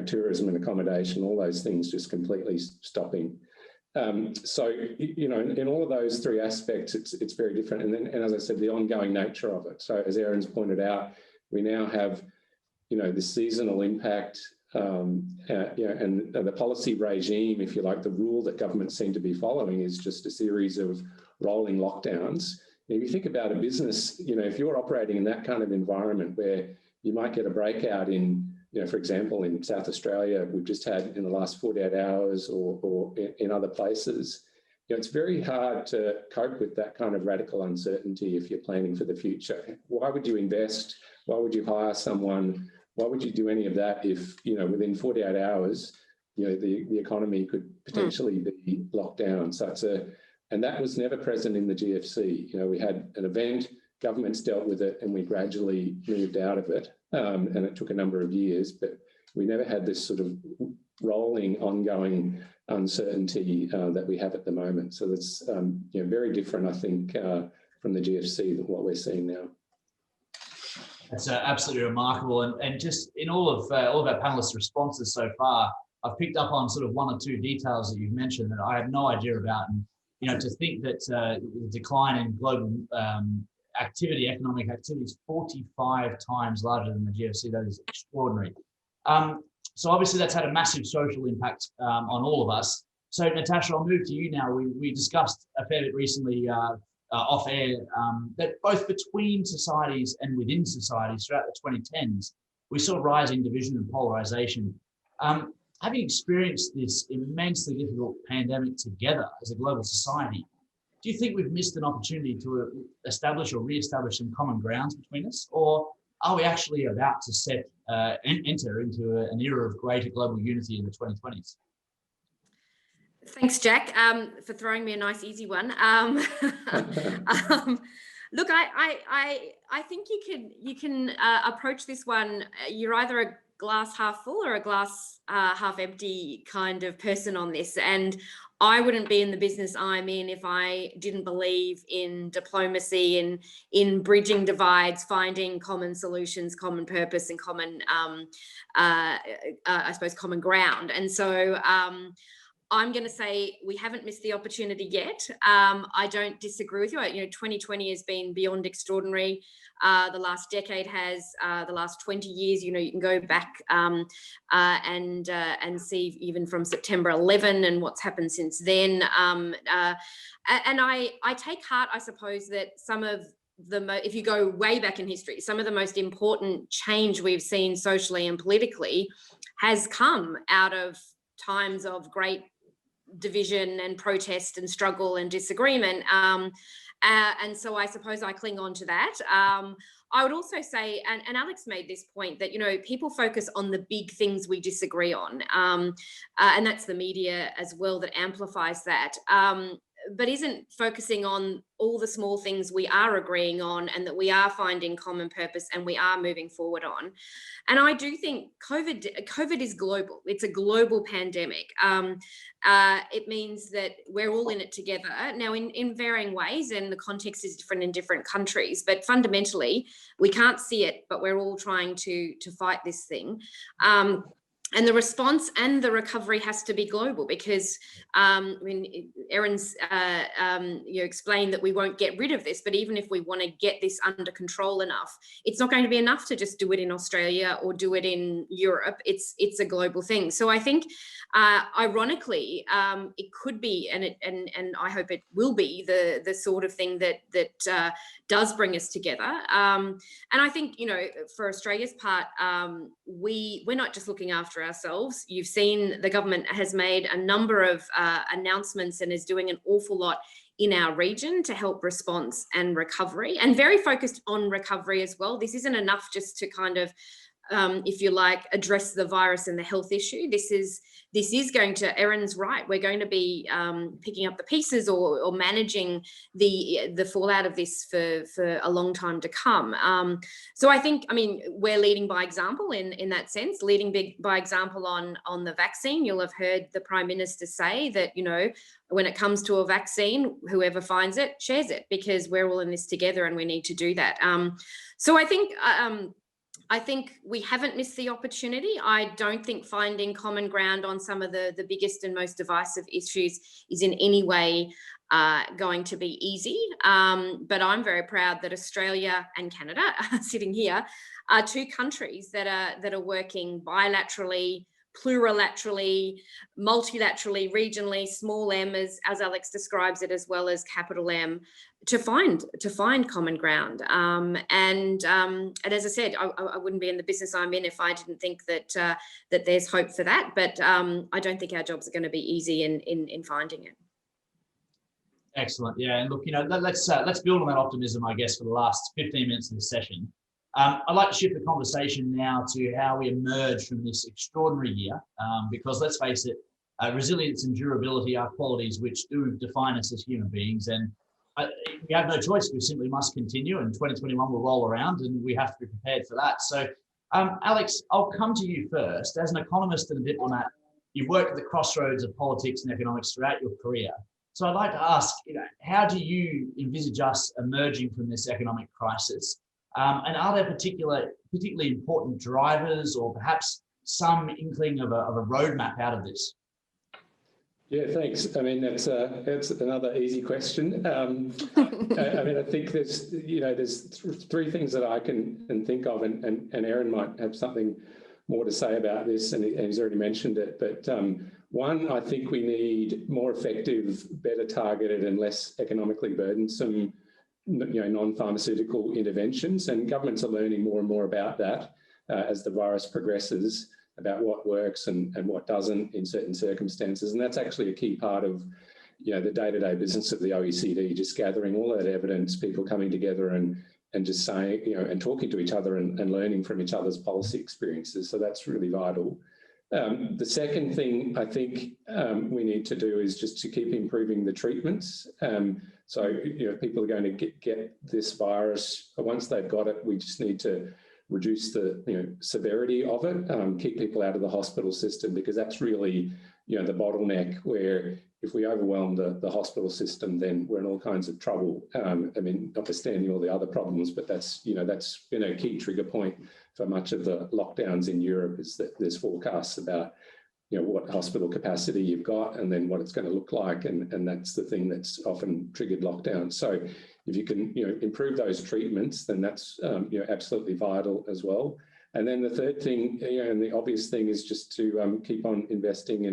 tourism and accommodation, all those things just completely stopping. So, in all of those three aspects, it's very different. And as I said, the ongoing nature of it. So as Erin's pointed out, we now have, the seasonal impact, and the policy regime, if you like, the rule that governments seem to be following is just a series of rolling lockdowns. If you think about a business, if you're operating in that kind of environment where you might get a breakout in, for example, in South Australia, we've just had in the last 48 hours or in other places, it's very hard to cope with that kind of radical uncertainty if you're planning for the future. Why would you invest? Why would you hire someone? Why would you do any of that if, within 48 hours, the economy could potentially be locked down? So and that was never present in the GFC. We had an event, governments dealt with it, and we gradually moved out of it. And it took a number of years, but we never had this sort of rolling, ongoing uncertainty that we have at the moment. So that's very different, I think, from the GFC than what we're seeing now. That's absolutely remarkable. And just in all of our panelists' responses so far, I've picked up on sort of one or two details that you've mentioned that I had no idea about. And, to think that the decline in global economic activity is 45 times larger than the GFC, that is extraordinary. So obviously that's had a massive social impact on all of us. So Natasha, I'll move to you now. We discussed a fair bit recently off air that both between societies and within societies throughout the 2010s, we saw rising division and polarization. Having experienced this immensely difficult pandemic together as a global society, do you think we've missed an opportunity to establish or re-establish some common grounds between us? Or are we actually about to enter into an era of greater global unity in the 2020s? Thanks, Jack, for throwing me a nice, easy one. Look, I think you can approach this one. You're either a glass half full or a glass half empty kind of person on this. And I wouldn't be in the business I'm in if I didn't believe in diplomacy, in bridging divides, finding common solutions, common purpose, and common, I suppose, common ground. And so I'm going to say we haven't missed the opportunity yet. I don't disagree with you. 2020 has been beyond extraordinary. The last decade has, the last 20 years, you can go back and see even from September 11 and what's happened since then. And I take heart, I suppose, that some of if you go way back in history, some of the most important change we've seen socially and politically has come out of times of great division and protest and struggle and disagreement. And so I suppose I cling on to that. I would also say, and Alex made this point, that, people focus on the big things we disagree on. And that's the media as well that amplifies that. isn't focusing on all the small things we are agreeing on and that we are finding common purpose and we are moving forward on. And I do think COVID is global. It's a global pandemic. It means that we're all in it together now in varying ways, and the context is different in different countries. But fundamentally, we can't see it, but we're all trying to fight this thing. And the response and the recovery has to be global, because Erin's explained that we won't get rid of this, but even if we want to get this under control enough, it's not going to be enough to just do it in Australia or do it in Europe. It's a global thing. So I think, ironically, it could be, and I hope it will be, the sort of thing that does bring us together. And I think, for Australia's part, we're not just looking after ourselves. You've seen the government has made a number of announcements and is doing an awful lot in our region to help response and recovery, and very focused on recovery as well. This isn't enough just to kind of, if you like, address the virus and the health issue. This is going to, Erin's right, we're going to be picking up the pieces or managing the fallout of this for a long time to come. So I think, we're leading by example in that sense, leading by example on the vaccine. You'll have heard the Prime Minister say that, when it comes to a vaccine, whoever finds it shares it, because we're all in this together and we need to do that. So I think we haven't missed the opportunity. I don't think finding common ground on some of the biggest and most divisive issues is in any way going to be easy. But I'm very proud that Australia and Canada, sitting here, are two countries that are working bilaterally, plurilaterally, multilaterally, regionally, small m, as Alex describes it, as well as capital M, to find common ground. And as I said, I wouldn't be in the business I'm in if I didn't think that there's hope for that. But I don't think our jobs are going to be easy in finding it. Excellent. Yeah, and look, let's build on that optimism, I guess, for the last 15 minutes of this session. I'd like to shift the conversation now to how we emerge from this extraordinary year, because let's face it, resilience and durability are qualities which do define us as human beings, and we have no choice. We simply must continue, and 2021 will roll around and we have to be prepared for that. So, Alex, I'll come to you first. As an economist and a diplomat, you've worked at the crossroads of politics and economics throughout your career. So I'd like to ask, how do you envisage us emerging from this economic crisis? And are there particularly important drivers, or perhaps some inkling of a roadmap out of this? Yeah, thanks. That's another easy question. I think there's three things that I can think of, and Erin might have something more to say about this, and he's already mentioned it. But one, I think we need more effective, better targeted, and less economically burdensome non-pharmaceutical interventions, and governments are learning more and more about that as the virus progresses, about what works and what doesn't in certain circumstances. And that's actually a key part of the day-to-day business of the OECD, just gathering all that evidence, people coming together and just saying, and talking to each other and learning from each other's policy experiences. So that's really vital. The second thing I think we need to do is just to keep improving the treatments. So people are going to get this virus. Once they've got it, we just need to reduce the severity of it, keep people out of the hospital system, because that's really the bottleneck, where if we overwhelm the hospital system, then we're in all kinds of trouble. Notwithstanding all the other problems, but that's been a key trigger point for much of the lockdowns in Europe, is that there's forecasts about what hospital capacity you've got and then what it's going to look like, and that's the thing that's often triggered lockdown. So if you can improve those treatments, then that's absolutely vital as well. And then the third thing, and the obvious thing, is just to keep on investing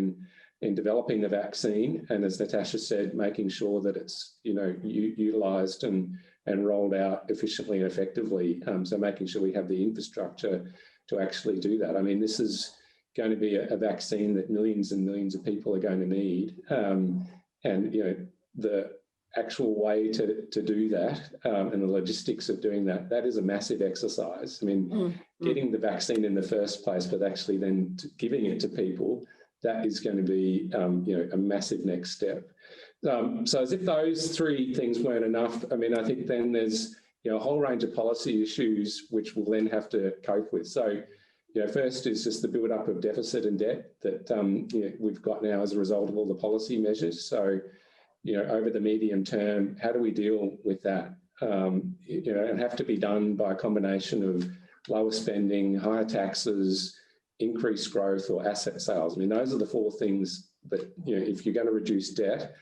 in developing the vaccine, and as Natasha said, making sure that it's utilised and rolled out efficiently and effectively. So making sure we have the infrastructure to actually do that. This is going to be a vaccine that millions and millions of people are going to need, and the actual way to do that and the logistics of doing that is a massive exercise. Getting the vaccine in the first place, but actually then giving it to people, that is going to be a massive next step. So as if those three things weren't enough, I mean, I think then there's, a whole range of policy issues which we'll then have to cope with. So, first is just the build-up of deficit and debt that we've got now as a result of all the policy measures. So, over the medium term, how do we deal with that? And have to be done by a combination of lower spending, higher taxes, increased growth, or asset sales. I mean, those are the four things that, if you're going to reduce debt,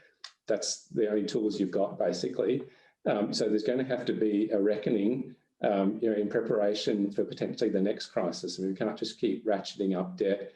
that's the only tools you've got, basically. So there's going to have to be a reckoning, in preparation for potentially the next crisis. I mean, we can't just keep ratcheting up debt,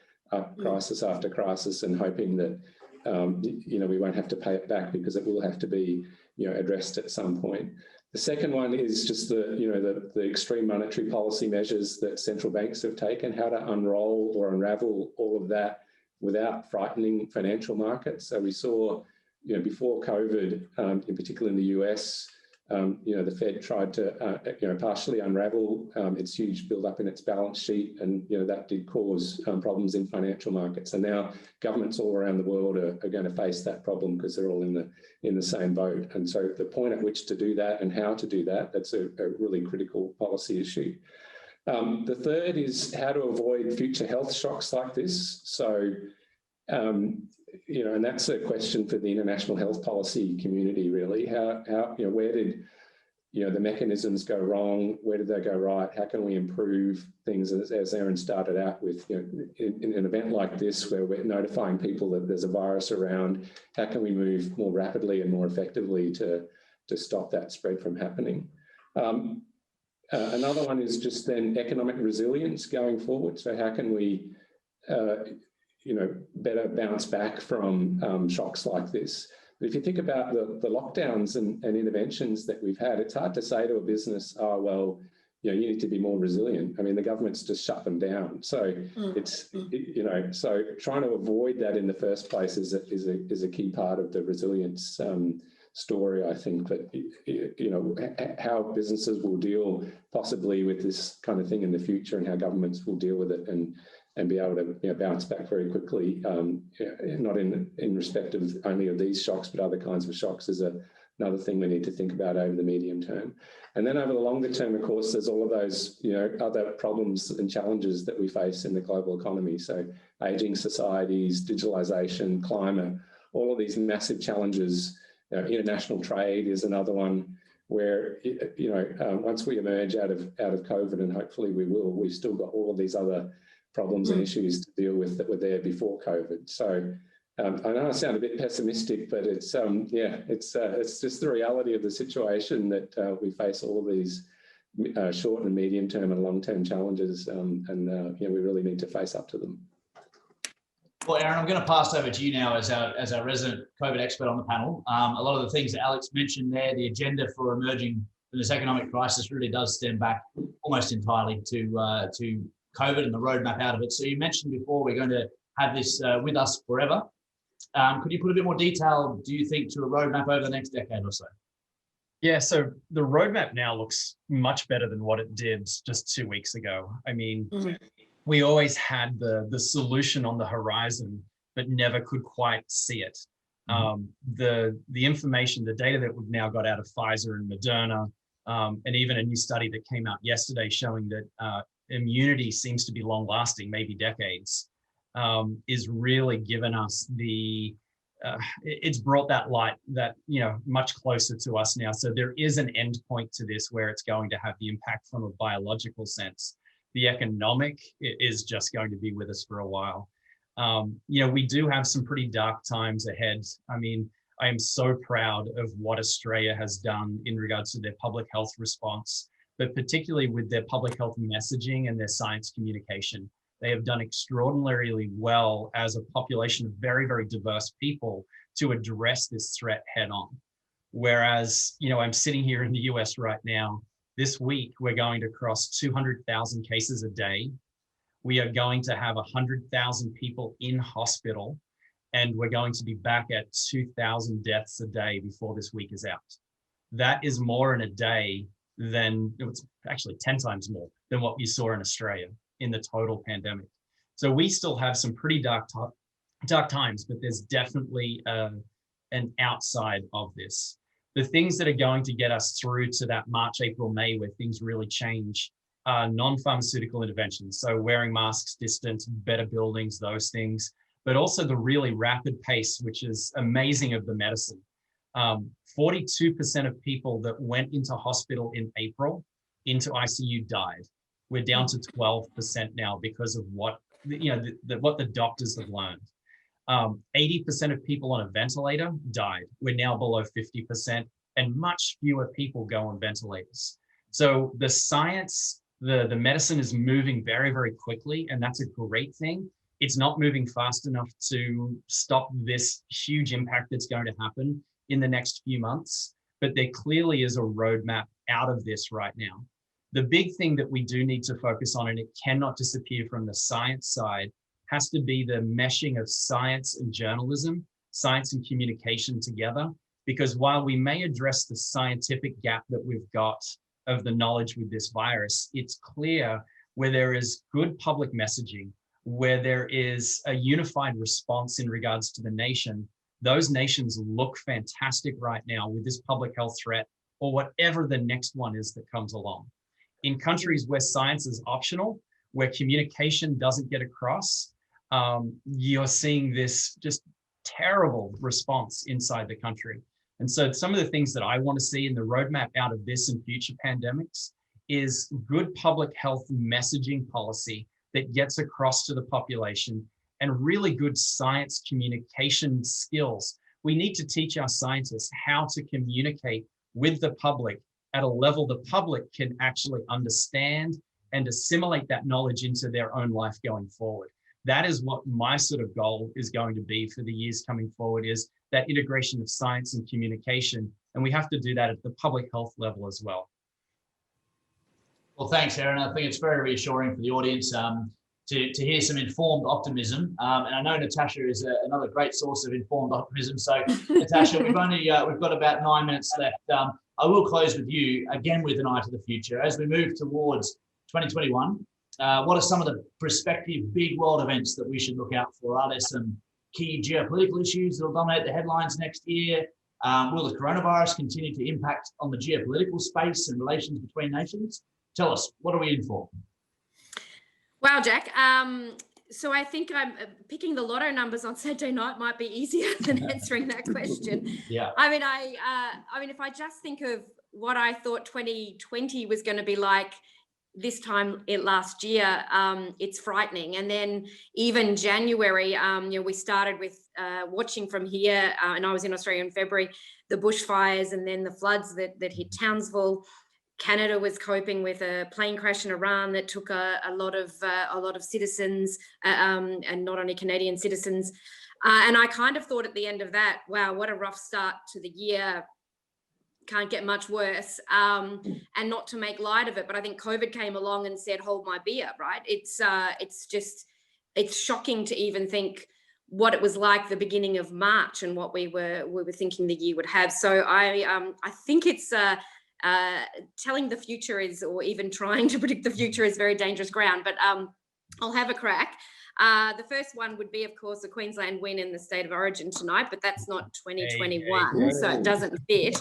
crisis after crisis, and hoping that, we won't have to pay it back, because it will have to be, addressed at some point. The second one is just the extreme monetary policy measures that central banks have taken, how to unroll or unravel all of that without frightening financial markets. So we saw, before COVID, in particular in the US, the Fed tried to, partially unravel its huge build-up in its balance sheet, and that did cause problems in financial markets. And now governments all around the world are going to face that problem, because they're all in the same boat. And so the point at which to do that and how to do that, that's a really critical policy issue. The third is how to avoid future health shocks like this. So, and that's a question for the international health policy community, really. How where did, the mechanisms go wrong? Where did they go right? How can we improve things? As Erin started out with, in an event like this, where we're notifying people that there's a virus around, how can we move more rapidly and more effectively to stop that spread from happening? Another one is just then economic resilience going forward. So how can we, better bounce back from shocks like this? But if you think about the lockdowns and interventions that we've had, it's hard to say to a business, oh, well, you need to be more resilient. I mean, the government's just shut them down. So so trying to avoid that in the first place is a key part of the resilience story, I think. That, how businesses will deal possibly with this kind of thing in the future, and how governments will deal with it and be able to bounce back very quickly, not in respect of only of these shocks, but other kinds of shocks, is another thing we need to think about over the medium term. And then over the longer term, of course, there's all of those other problems and challenges that we face in the global economy. So aging societies, digitalization, climate, all of these massive challenges. International trade is another one where, once we emerge out of COVID, and hopefully we will, we've still got all of these other problems and issues to deal with that were there before COVID. So I know I sound a bit pessimistic, but it's just the reality of the situation, that we face all of these short and medium term and long term challenges, and we really need to face up to them. Well, Erin, I'm going to pass over to you now as our resident COVID expert on the panel. A lot of the things that Alex mentioned there, the agenda for emerging from this economic crisis, really does stem back almost entirely to COVID and the roadmap out of it. So you mentioned before we're going to have this with us forever. Could you put a bit more detail, do you think, to a roadmap over the next decade or so? Yeah, so the roadmap now looks much better than what it did just 2 weeks ago. I mean, we always had the solution on the horizon, but never could quite see it. The information, the data that we've now got out of Pfizer and Moderna, and even a new study that came out yesterday showing that immunity seems to be long lasting, maybe decades, is really given us it's brought that light that, much closer to us now. So there is an end point to this where it's going to have the impact from a biological sense. The economic is just going to be with us for a while. We do have some pretty dark times ahead. I mean, I am so proud of what Australia has done in regards to their public health response, but particularly with their public health messaging and their science communication. They have done extraordinarily well as a population of very, very diverse people to address this threat head on. Whereas, I'm sitting here in the US right now. This week, we're going to cross 200,000 cases a day. We are going to have 100,000 people in hospital, and we're going to be back at 2,000 deaths a day before this week is out. That is more in a day than, it's actually 10 times more than what we saw in Australia in the total pandemic. So we still have some pretty dark times, but there's definitely and outside of this. The things that are going to get us through to that March, April, May, where things really change, are non-pharmaceutical interventions. So wearing masks, distance, better buildings, those things, but also the really rapid pace, which is amazing, of the medicine. 42% of people that went into hospital in April into ICU died. We're down to 12% now because of what what the doctors have learned. 80% of people on a ventilator died. We're now below 50%, and much fewer people go on ventilators. So the science, the medicine is moving very, very quickly, and that's a great thing. It's not moving fast enough to stop this huge impact that's going to happen in the next few months, but there clearly is a roadmap out of this right now. The big thing that we do need to focus on, and it cannot disappear from the science side, has to be the meshing of science and journalism, science and communication together, because while we may address the scientific gap that we've got of the knowledge with this virus, it's clear where there is good public messaging, where there is a unified response in regards to the nation, those nations look fantastic right now with this public health threat or whatever the next one is that comes along. In countries where science is optional, where communication doesn't get across, you're seeing this just terrible response inside the country. And so some of the things that I want to see in the roadmap out of this and future pandemics is good public health messaging policy that gets across to the population, and really good science communication skills. We need to teach our scientists how to communicate with the public at a level the public can actually understand and assimilate that knowledge into their own life going forward. That is what my sort of goal is going to be for the years coming forward, is that integration of science and communication. And we have to do that at the public health level as well. Well, thanks, Aaron. I think it's very reassuring for the audience to hear some informed optimism. And I know Natasha is another great source of informed optimism. So Natasha, we've got about 9 minutes left. I will close with you, again, with an eye to the future. As we move towards 2021, what are some of the prospective big world events that we should look out for? Are there some key geopolitical issues that will dominate the headlines next year? Will the coronavirus continue to impact on the geopolitical space and relations between nations? Tell us, what are we in for? Wow, Jack. So I think I'm picking the lotto numbers on Saturday night might be easier than answering that question. Yeah. I mean, if I just think of what I thought 2020 was going to be like this time last year, it's frightening. And then even January, we started with watching from here, and I was in Australia in February, the bushfires and then the floods that hit Townsville. Canada was coping with a plane crash in Iran that took a lot of citizens, and not only Canadian citizens. And I kind of thought at the end of that, wow, what a rough start to the year. Can't get much worse. And not to make light of it, but I think COVID came along and said, hold my beer, right? It's shocking to even think what it was like the beginning of March and what we were thinking the year would have. So I think it's telling the future is, or even trying to predict the future is very dangerous ground, but I'll have a crack. The first one would be, of course, the Queensland win in the state of origin tonight, but that's not 2021, so it doesn't fit.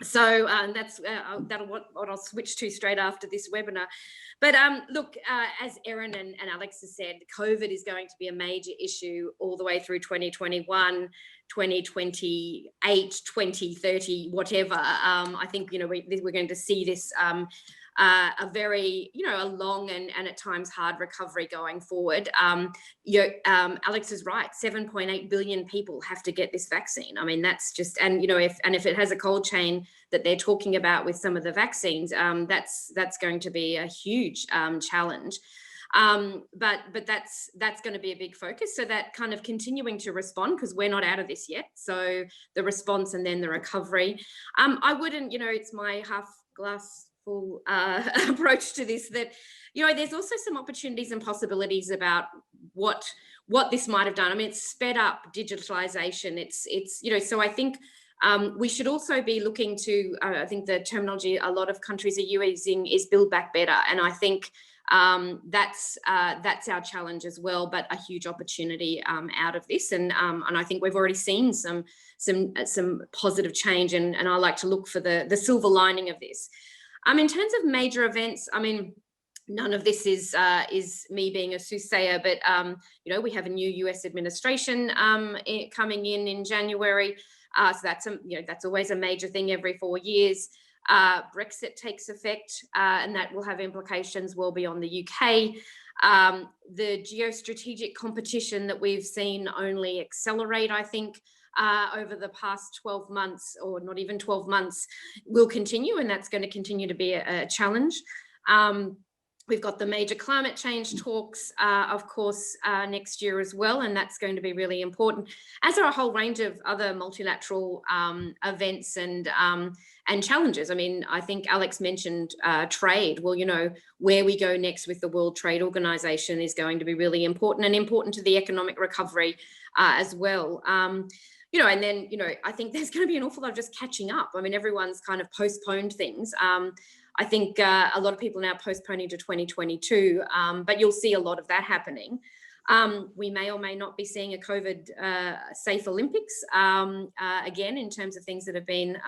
So that's what I'll switch to straight after this webinar. But look, as Aaron and Alex has said, COVID is going to be a major issue all the way through 2021, 2028, 2030, whatever. I think, we're going to see this a very, a long and at times hard recovery going forward. Alex is right. 7.8 billion people have to get this vaccine. I mean, that's just, and if it has a cold chain that they're talking about with some of the vaccines, that's going to be a huge challenge. But that's going to be a big focus. So that kind of continuing to respond, because we're not out of this yet. So the response and then the recovery. I wouldn't, it's my half glass full approach to this, that there's also some opportunities and possibilities about what this might have done. I mean, it's sped up digitalization. It's so I think we should also be looking to, I think the terminology a lot of countries are using is build back better. And I think That's our challenge as well, but a huge opportunity out of this. And I think we've already seen some positive change, and I like to look for the silver lining of this. In terms of major events, I mean, none of this is me being a soothsayer, but you know, we have a new US administration coming in January, so that's always a major thing every 4 years. Brexit takes effect, and that will have implications well beyond the UK. The geostrategic competition that we've seen only accelerate, I think, over the past 12 months, or not even 12 months, will continue, and that's going to continue to be a challenge. We've got the major climate change talks, of course, next year as well, and that's going to be really important, as are a whole range of other multilateral events and challenges. I mean, I think Alex mentioned trade. Well, you know, where we go next with the World Trade Organization is going to be really important, and important to the economic recovery as well. You know, and then, you know, I think there's going to be an awful lot of just catching up. I mean, everyone's kind of postponed things. I think a lot of people are now postponing to 2022, but you'll see a lot of that happening. We may or may not be seeing a COVID safe Olympics again, in terms of things that have been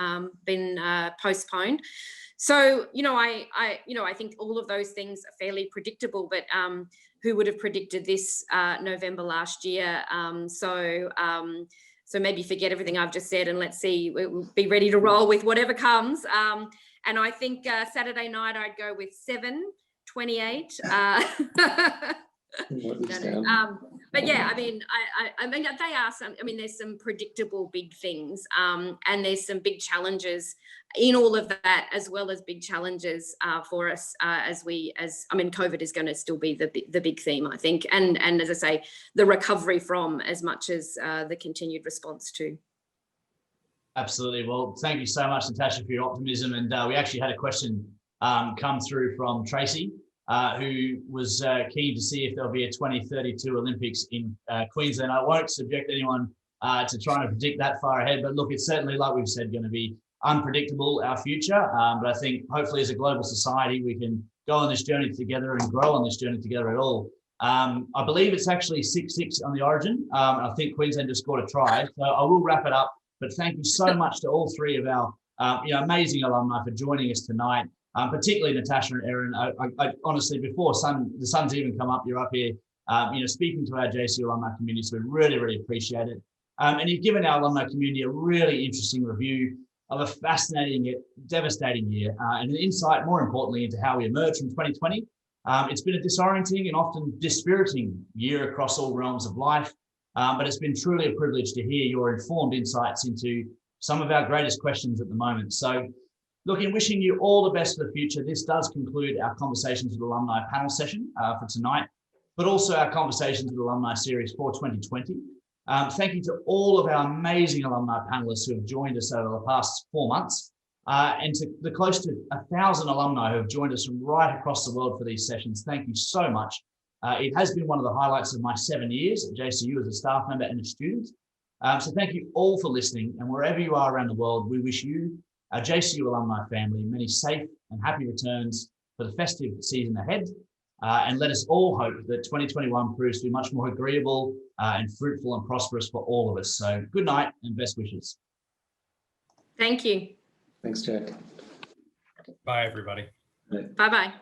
postponed. So, you know, I think all of those things are fairly predictable, but who would have predicted this November last year? So maybe forget everything I've just said, and let's see, we'll be ready to roll with whatever comes. And I think Saturday night I'd go with 7:28. But yeah, I mean, I mean, they are some. I mean, there's some predictable big things, and there's some big challenges in all of that, as well as big challenges for us I mean, COVID is going to still be the big theme, I think, and as I say, the recovery from, as much as the continued response to. Absolutely. Well, thank you so much, Natasha, for your optimism. And we actually had a question come through from Tracy, who was keen to see if there'll be a 2032 Olympics in Queensland. I won't subject anyone to trying to predict that far ahead, but look, it's certainly, like we've said, going to be unpredictable, our future. But I think hopefully as a global society, we can go on this journey together and grow on this journey together at all. I believe it's actually 6-6 on the origin. I think Queensland just scored a try. So I will wrap it up. But thank you so much to all three of our amazing alumni for joining us tonight, particularly Natasha and Erin. I honestly, before the sun's even come up, you're up here, speaking to our JCU alumni community, so we really, really appreciate it. And you've given our alumni community a really interesting review of a fascinating yet devastating year, and an insight, more importantly, into how we emerged from 2020. It's been a disorienting and often dispiriting year across all realms of life. But it's been truly a privilege to hear your informed insights into some of our greatest questions at the moment. So, look, in wishing you all the best for the future, this does conclude our Conversations with Alumni panel session for tonight, but also our Conversations with Alumni series for 2020. Thank you to all of our amazing alumni panelists who have joined us over the past 4 months, and to the close to 1,000 alumni who have joined us from right across the world for these sessions. Thank you so much. It has been one of the highlights of my 7 years at JCU as a staff member and a student. So thank you all for listening, and wherever you are around the world, we wish you, our JCU alumni family, many safe and happy returns for the festive season ahead. And let us all hope that 2021 proves to be much more agreeable and fruitful and prosperous for all of us. So good night and best wishes. Thank you. Thanks, Jack. Bye, everybody. Bye-bye.